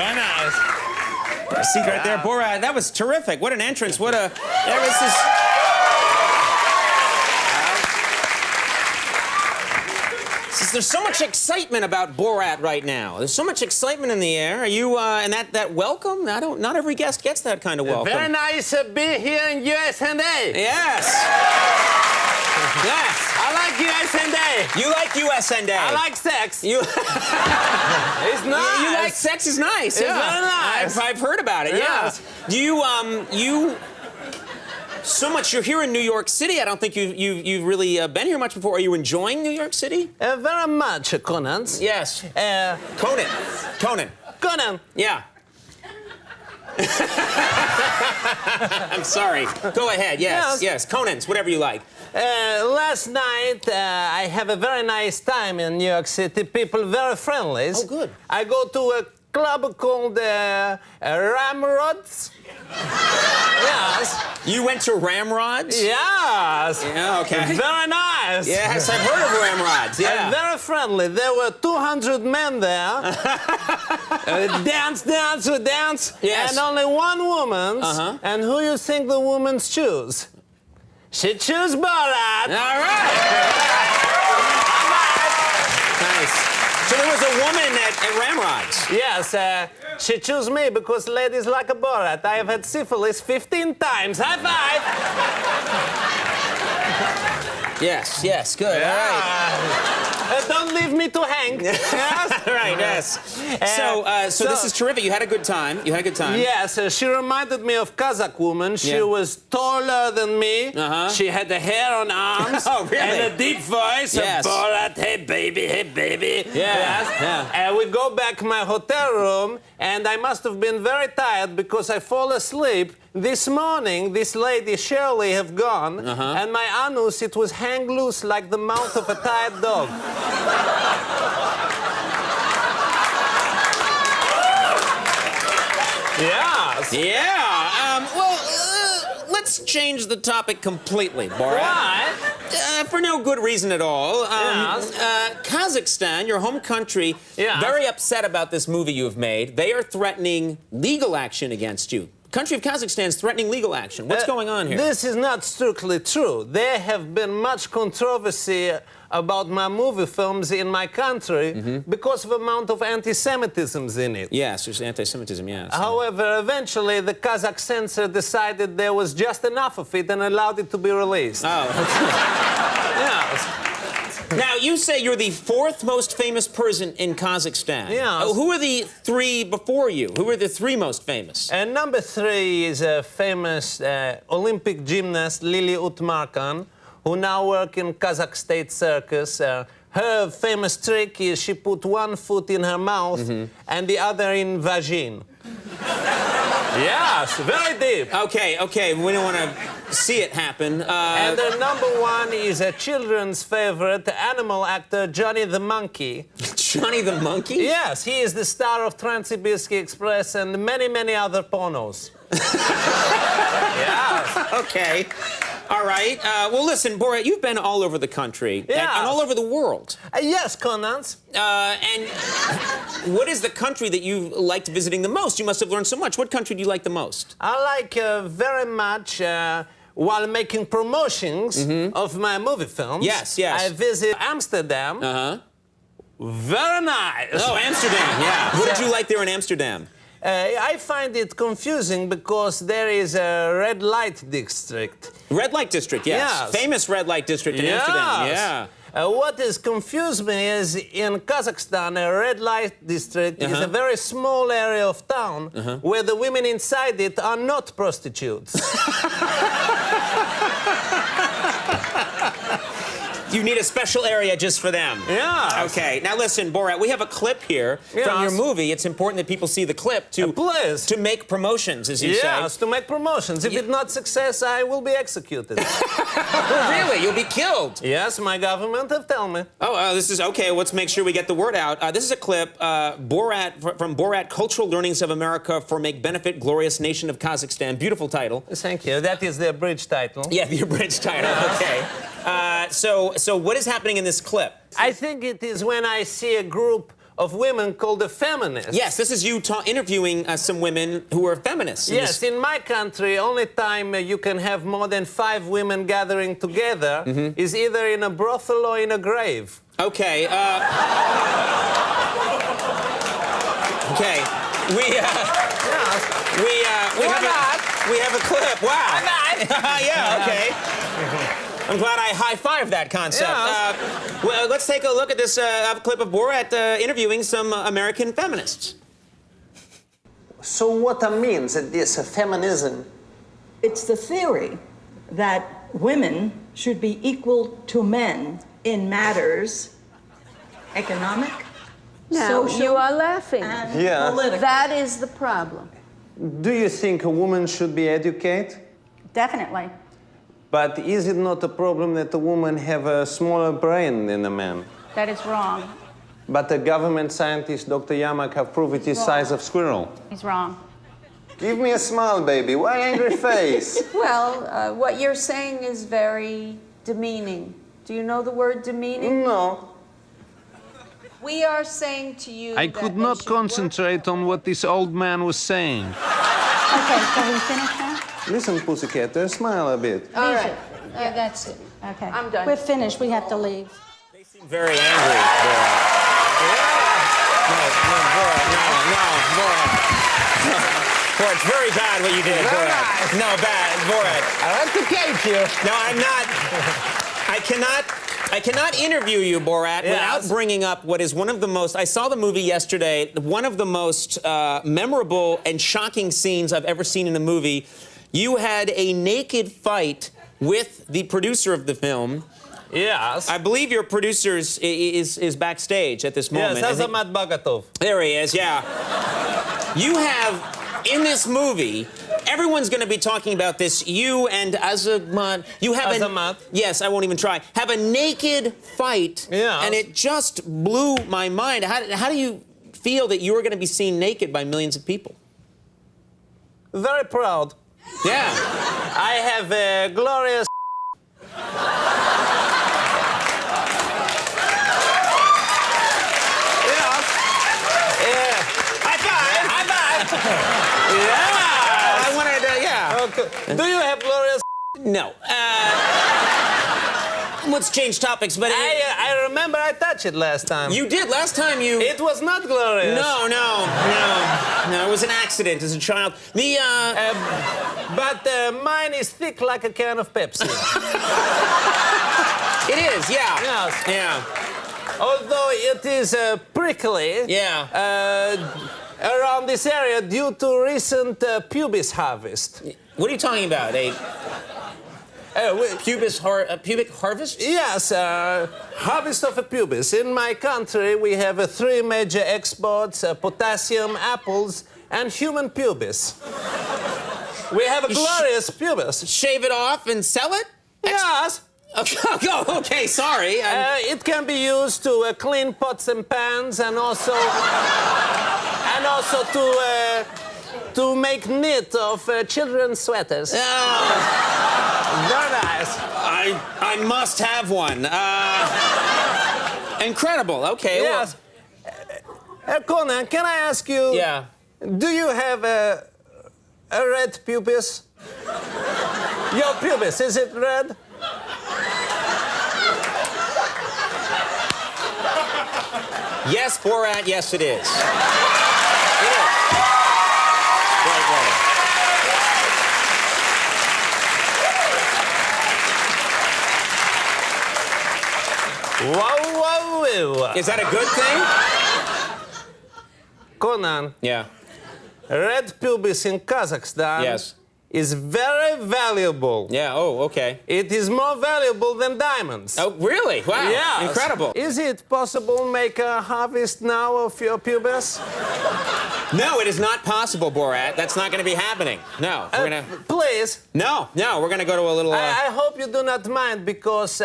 Very nice. See right there, Borat. That was terrific. What an entrance. What a... There was this... There's so much excitement about Borat right now. There's so much excitement in the air. Are you, and that welcome? Not every guest gets that kind of welcome. Very nice to be here in USA. Yes. Yes. I like USA. You like USA. I like sex. You... It's nice. You like sex is nice. It's yeah. very nice. I've heard about it. Yes. Yeah. Do you so much. You're here in New York City. I don't think you've really been here much before. Are you enjoying New York City? Very much, Conan. Yes. Conan. Conan. Yeah. I'm sorry. Go ahead. Yes. Conan's, whatever you like. Last night, I have a very nice time in New York City. People very friendly. Oh, good. I go to a club called Ramrods. Yes. You went to Ramrods? Yes. Yeah, okay. Very nice. Yes, I've heard of Ramrods. Yeah. Very friendly. There were 200 men there. Dance. Yes. And only one woman. And who you think the women choose? She chose Borat. All right. Nice. So there was a woman at Ramrods. Yes, she chose me because ladies like a Borat. I have had syphilis 15 times. High five! Yes, good. Yeah. All right. Don't leave me to hang. Yes? Right, yes. So this is terrific. You had a good time. Yes, she reminded me of Kazakh woman. She was taller than me. She had the hair on arms. Oh, really? And a deep voice. Yes. Borat, hey baby. Yeah. And we go back to my hotel room, and I must have been very tired because I fall asleep. This morning, this lady Shirley have gone, and my anus, it was hang loose like the mouth of a tired dog. Yes. Yeah. Let's change the topic completely, Borat. Why? For no good reason at all. Yes. Kazakhstan, your home country, Yes. very upset about this movie you've made. They are threatening legal action against you. Country of Kazakhstan is threatening legal action. What's going on here? This is not strictly true. There have been much controversy about my movie films in my country because of the amount of anti-Semitism in it. Yes, there's anti-Semitism, yes. However, eventually the Kazakh censor decided there was just enough of it and allowed it to be released. Oh, okay. Yes. Now, you say you're the fourth most famous person in Kazakhstan. Yes. Who are the three before you? Who are the three most famous? And number 3 is a famous Olympic gymnast, Lily Utmarkan, who now works in Kazakh State Circus. Her famous trick is she put one foot in her mouth and the other in vagine. Yes, very deep. Okay, we don't want to see it happen. And the number 1 is a children's favorite, animal actor Johnny the Monkey. Johnny the Monkey? Yes, he is the star of Trans-Sibirski Express and many other pornos. Yes. Okay. All right. Well, listen, Borat, you've been all over the country and all over the world. Yes, Conan. And what is the country that you liked visiting the most? You must have learned so much. What country do you like the most? I like very much, while making promotions of my movie films. Yes. I visit Amsterdam. Very nice. Oh, Amsterdam, yeah. What did you like there in Amsterdam? I find it confusing because there is a red light district. Red light district, yes. Famous red light district in Amsterdam, yeah. What has confused me is in Kazakhstan, a red light district is a very small area of town where the women inside it are not prostitutes. You need a special area just for them. Yeah. Okay. Now listen, Borat, we have a clip here from your movie. It's important that people see the clip to make promotions, as you say. Yes, to make promotions. If it's not success, I will be executed. Really? You'll be killed? Yes, my government have told me. Oh, this is okay. Let's make sure we get the word out. This is a clip, Borat from Borat: Cultural Learnings of America for Make Benefit Glorious Nation of Kazakhstan. Beautiful title. Thank you. That is the abridged title. Yeah, the abridged title. Okay. So what is happening in this clip? I think it is when I see a group of women called the feminists. Yes, this is you interviewing some women who are feminists. Yes, in my country, only time you can have more than 5 women gathering together is either in a brothel or in a grave. Okay. Okay. We have a clip. Wow. Yeah. Okay. I'm glad I high-fived that concept. Yeah. Well, let's take a look at this clip of Borat interviewing some American feminists. So what means this feminism? It's the theory that women should be equal to men in matters economic, Now, social, you are laughing. and Yeah. political. That is the problem. Do you think a woman should be educated? Definitely. But is it not a problem that a woman have a smaller brain than a man? That is wrong. But the government scientist, Dr. Yamak, have proved it is size of squirrel. He's wrong. Give me a smile, baby. Why angry face? Well, what you're saying is very demeaning. Do you know the word demeaning? No. We are saying to you I that could they not should work concentrate on what this old man was saying. Okay, so we finished now? Listen, pussycat, smile a bit. All Leave right. it. Yeah, that's it. Okay. I'm done. We're finished. We have to leave. They seem very angry, Borat. No, Borat. Borat, it's very bad what you did, Borat. No, bad, Borat. I want to catch you. No, I'm not. I cannot interview you, Borat, without bringing up what is one of the most. I saw the movie yesterday. One of the most memorable and shocking scenes I've ever seen in a movie. You had a naked fight with the producer of the film. Yes. I believe your producer is backstage at this moment. Yes, Azamat Bagatov. There he is, yeah. You have, in this movie, everyone's going to be talking about this. You and Azamat, you have Azamat. Yes, I won't even try. Have a naked fight. Yes. And it just blew my mind. How do you feel that you are going to be seen naked by millions of people? Very proud. Yeah. I have a glorious. Yeah. I wanted to, yeah. Okay. Do you have glorious? No. Let's change topics, but I remember I touched it last time. you did last time. It was not glorious. No, it was an accident as a child. But mine is thick like a can of Pepsi. It is, yeah. Yes. Yeah. Although it is prickly. Yeah. Around this area due to recent pubis harvest. What are you talking about? A pubic harvest? Yes, harvest of a pubis. In my country, we have 3 major exports: potassium, apples, and human pubis. We have a glorious pubis. Shave it off and sell it? Yes. Okay, sorry. It can be used to clean pots and pans, and also to make knit of children's sweaters. Very nice. I must have one. Incredible. Okay. Yes. Conan, can I ask you? Yeah. Do you have a red pubis? Your pubis, is it red? Yes, Borat. Yes, it is. It is. Right. Wow. Is that a good thing? Conan, Yeah. red pubis in Kazakhstan Yes. is very valuable. Yeah. Oh, okay. It is more valuable than diamonds. Oh, really? Wow. Yes. Incredible. Is it possible to make a harvest now of your pubis? No, it is not possible, Borat. That's not going to be happening. No. We're gonna. Please. No. We're going to go to a little. I hope you do not mind, because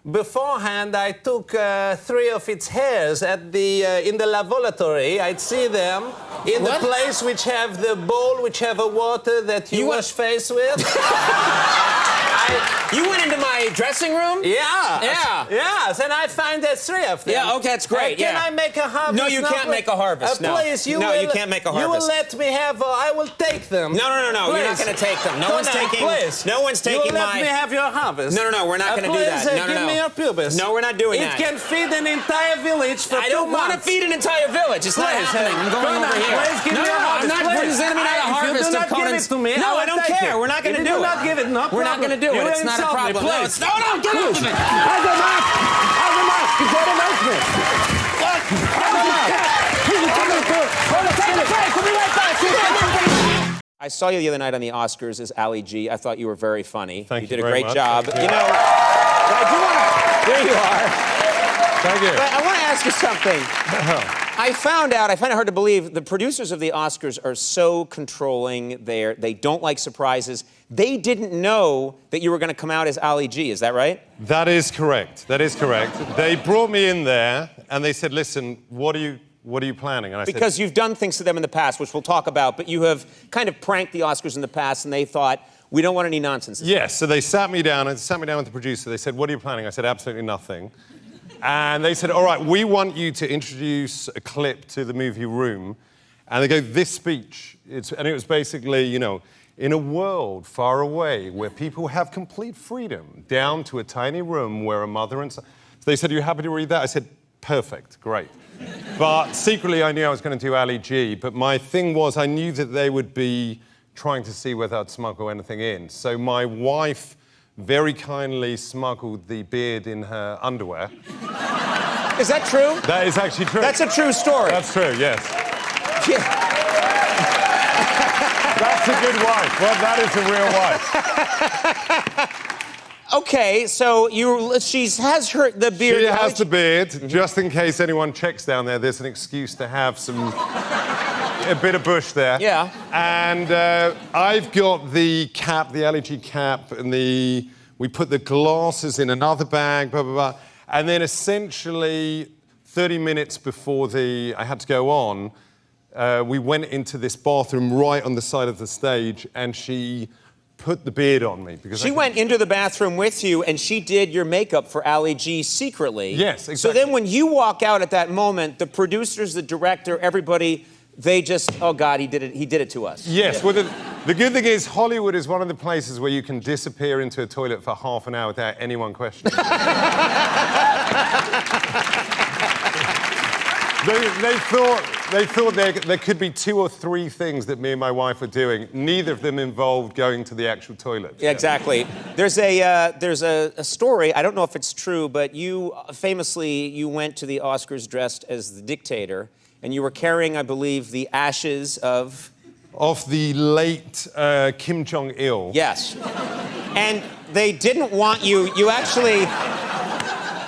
beforehand I took 3 of its hairs at in the laboratory. I'd see them in What? the place which have the bowl, which have a water that you wash face with. You went into my dressing room? Yeah. Yeah. Yes, and I find there's 3 of them. Yeah, okay, that's great. Can I make a harvest? No, you can't make a harvest. No. Please, you can't make a harvest. You will let me have. I will take them. No. Please. You're not going to take them. No one's taking. Please. No one's taking you will my. let me have your harvest. No. We're not going to do that. No. Give me your pubis. No, we're not doing that. It can feed an entire village for 2 months. I don't want to feed an entire village. It's not happening. I'm going over here. Please give me your harvest. I'm not presenting me a harvest of Conan's. No, I don't care. We're not going to do it. Do not give it. No problem. We're not going to do it. It's not a problem. No, get off of it. I saw you the other night on the Oscars as Ali G. I thought you were very funny. Thank you did a very great much. job. Thank you. You know, but I do want to. There you are. Thank you. But I want to ask you something. I find it hard to believe the producers of the Oscars are so controlling. They don't like surprises. They didn't know that you were going to come out as Ali G. Is that right? That is correct. That is correct. They brought me in there and they said, "Listen, what are you planning?" And I because you've done things to them in the past, which we'll talk about, but you have kind of pranked the Oscars in the past, and they thought, we don't want any nonsense. Yes, so they sat me down with the producer. They said, "What are you planning?" I said, "Absolutely nothing." And they said, "All right, we want you to introduce a clip to the movie room." And they go, "This speech," and it was basically, you know, in a world far away where people have complete freedom, down to a tiny room where a mother and son. So they said, "Are you happy to read that?" I said, "Perfect, great." But secretly, I knew I was going to do Ali G. But my thing was, I knew that they would be trying to see whether I'd smuggle anything in. So my wife very kindly smuggled the beard in her underwear. Is that true? That is actually true. That's a true story. That's true, yes. Yeah. That's a good wife. Well, that is a real wife. Okay, so she has the beard. She has the beard, just in case anyone checks down there. There's an excuse to have a bit of bush there. Yeah. And I've got the cap, the LG cap, and we put the glasses in another bag, blah, blah, blah. And then essentially 30 minutes before I had to go on, we went into this bathroom right on the side of the stage, and she put the beard on me. Because she went into the bathroom with you, and she did your makeup for Ali G secretly. Yes, exactly. So then when you walk out at that moment, the producers, the director, everybody, they just, oh God, he did it to us. Yes, well, the good thing is Hollywood is one of the places where you can disappear into a toilet for half an hour without anyone questioning. They thought there could be 2 or 3 things that me and my wife were doing. Neither of them involved going to the actual toilet. Yeah, exactly. There's a story, I don't know if it's true, but you went to the Oscars dressed as the dictator, and you were carrying, I believe, the ashes of the late Kim Jong-il. Yes. And they didn't want you.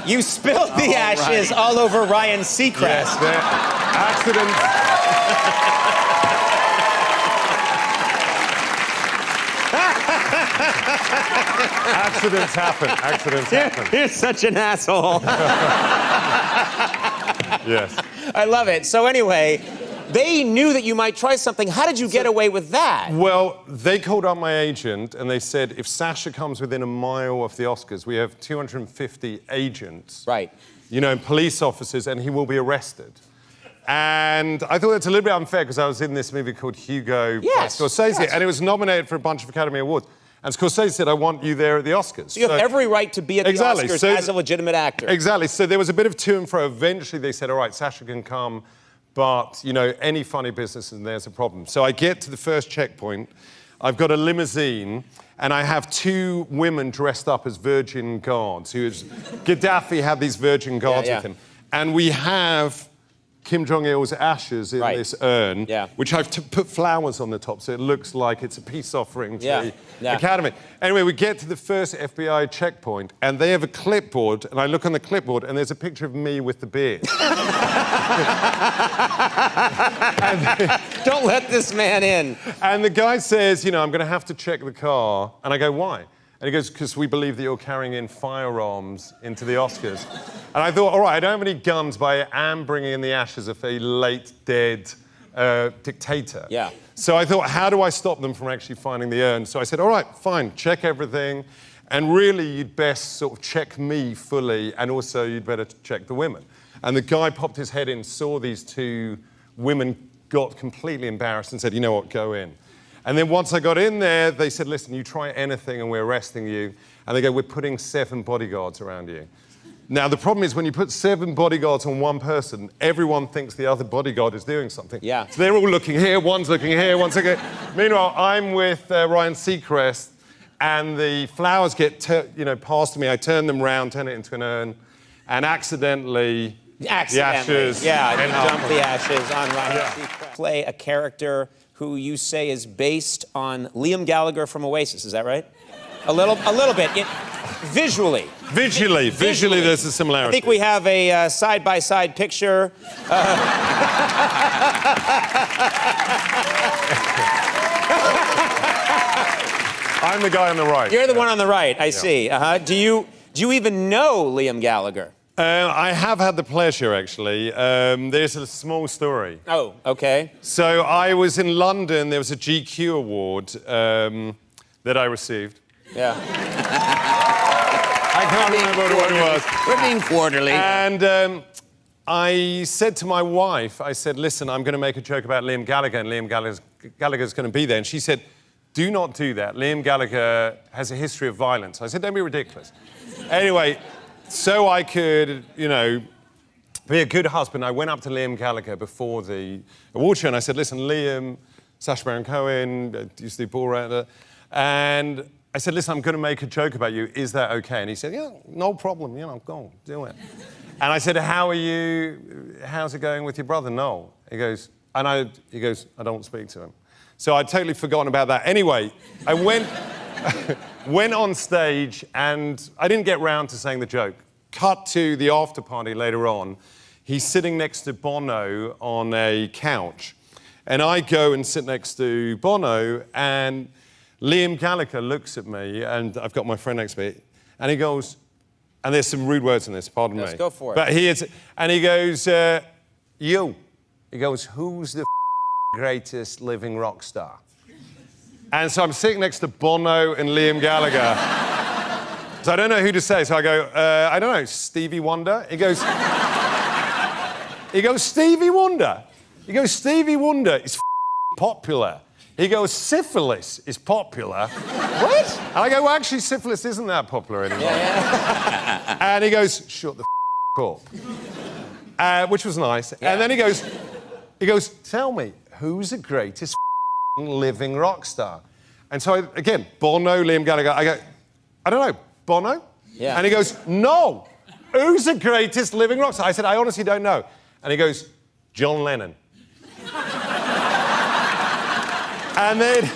You spilled the ashes all over Ryan Seacrest. Yes, accidents. Accidents happen. You're such an asshole. Yes. I love it. So anyway, they knew that you might try something. How did you get away with that? Well, they called up my agent and they said, if Sacha comes within a mile of the Oscars, we have 250 agents. Right. You know, police officers, and he will be arrested. And I thought that's a little bit unfair because I was in this movie called Hugo by Scorsese, and it was nominated for a bunch of Academy Awards. And Scorsese said, I want you there at the Oscars. So you have every right to be at the Oscars as a legitimate actor. Exactly. So there was a bit of to and fro. Eventually they said, all right, Sacha can come, but, you know, any funny business and there's a problem. So I get to the first checkpoint. I've got a limousine, and I have 2 women dressed up as Virgin Guards. Gaddafi had these Virgin Guards with him. And we have Kim Jong-il's ashes in this urn, which I've put flowers on the top, so it looks like it's a peace offering to the Academy. Anyway, we get to the first FBI checkpoint, and they have a clipboard, and I look on the clipboard, and there's a picture of me with the beard. Don't let this man in. And the guy says, you know, I'm going to have to check the car. And I go, why? And he goes, because we believe that you're carrying in firearms into the Oscars. And I thought, all right, I don't have any guns, but I am bringing in the ashes of a late dead dictator. Yeah. So I thought, how do I stop them from actually finding the urn? So I said, all right, fine, check everything. And really, you'd best sort of check me fully, and also you'd better check the women. And the guy popped his head in, saw these two women, got completely embarrassed and said, you know what, go in. And then once I got in there, they said, listen, you try anything and we're arresting you. And they go, we're putting 7 bodyguards around you. Now, the problem is when you put 7 bodyguards on one person, everyone thinks the other bodyguard is doing something. Yeah. So they're all looking here, one's looking here, one's looking here. Meanwhile, I'm with Ryan Seacrest, and the flowers get passed to me. I turn them round, turn it into an urn, and accidentally the ashes. Yeah, you dump the ashes on Ryan Seacrest. Play a character who you say is based on Liam Gallagher from Oasis, is that right? A little bit. Visually, there's a similarity. I think we have a side-by-side picture. I'm the guy on the right. You're the one on the right, I see. Do you even know Liam Gallagher? I have had the pleasure, actually. There's a small story. Oh, okay. So I was in London. There was a GQ award that I received. Yeah. I can't remember what it was. We're being quarterly. And I said to my wife, I said, listen, I'm going to make a joke about Liam Gallagher, and Liam Gallagher's going to be there. And she said, do not do that. Liam Gallagher has a history of violence. I said, don't be ridiculous. Anyway, so I could, be a good husband, I went up to Liam Gallagher before the award show, and I said, listen, Liam, Sacha Baron Cohen, used to do Borat, and I said, listen, I'm going to make a joke about you. Is that okay? And he said, yeah, no problem. Go on, do it. And I said, how's it going with your brother, Noel? He goes, I don't speak to him. So I'd totally forgotten about that. Anyway, I went on stage, and I didn't get round to saying the joke. Cut to the after party later on. He's sitting next to Bono on a couch. And I go and sit next to Bono, and Liam Gallagher looks at me, and I've got my friend next to me, and he goes, and there's some rude words in this, pardon me. Let's go for it. But he goes, you. He goes, who's the greatest living rock star? And so I'm sitting next to Bono and Liam Gallagher. So I don't know who to say, so I go, I don't know, Stevie Wonder? He goes, Stevie Wonder? He goes, Stevie Wonder is popular. He goes, syphilis is popular. What? And I go, well, actually, syphilis isn't that popular anymore. Yeah. And he goes, shut the up. Which was nice. Yeah. And then he goes, tell me, who's the greatest living rock star? And so, again, Bono, Liam Gallagher, I go, I don't know, Bono? Yeah. And he goes, no, who's the greatest living rock star? I said, I honestly don't know. And he goes, John Lennon. And then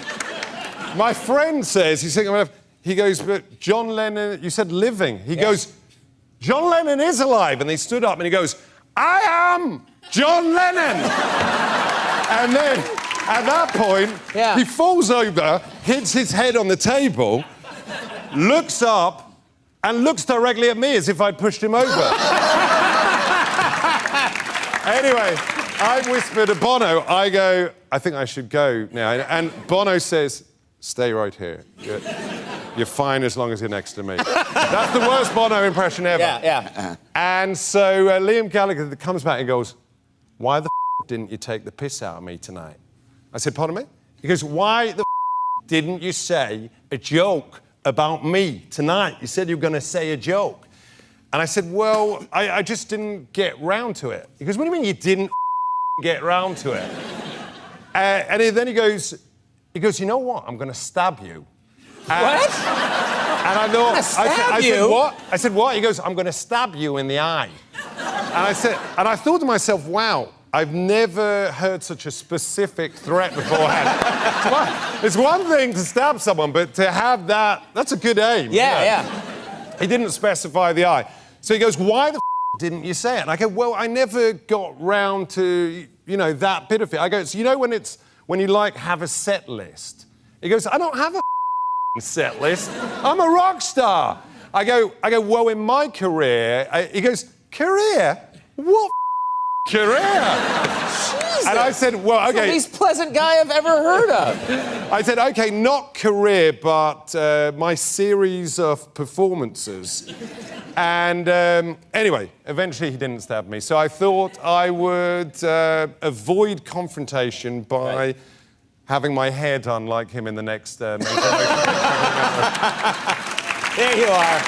my friend says, he goes, but John Lennon, you said living. He goes, John Lennon is alive. And they stood up and he goes, I am John Lennon. And then at that point, he falls over, hits his head on the table, looks up, and looks directly at me as if I'd pushed him over. Anyway, I whisper to Bono, I go, I think I should go now. And Bono says, stay right here. You're fine as long as you're next to me. That's the worst Bono impression ever. Yeah. And so Liam Gallagher comes back and goes, why the didn't you take the piss out of me tonight? I said, pardon me? He goes, why the didn't you say a joke about me tonight? You said you were going to say a joke. And I said, well, I just didn't get round to it. He goes, what do you mean you didn't get round to it? And then he goes, you know what? I'm going to stab you. What? And I thought, I said, what? I said, what? He goes, I'm going to stab you in the eye. And I thought to myself, wow, I've never heard such a specific threat beforehand. It's one thing to stab someone, but to have that's a good aim. Yeah. He didn't specify the eye. So he goes, why the didn't you say it? And I go, well, I never got round to, that bit of it. I go, so when you have a set list? He goes, I don't have a set list. I'm a rock star. I go, well, in my career, he goes, career? What career? Jesus. And I said, well, okay. It's the least pleasant guy I've ever heard of. I said, OK, not career, but my series of performances. And anyway, eventually he didn't stab me. So I thought I would avoid confrontation by having my hair done like him in the next... There you are.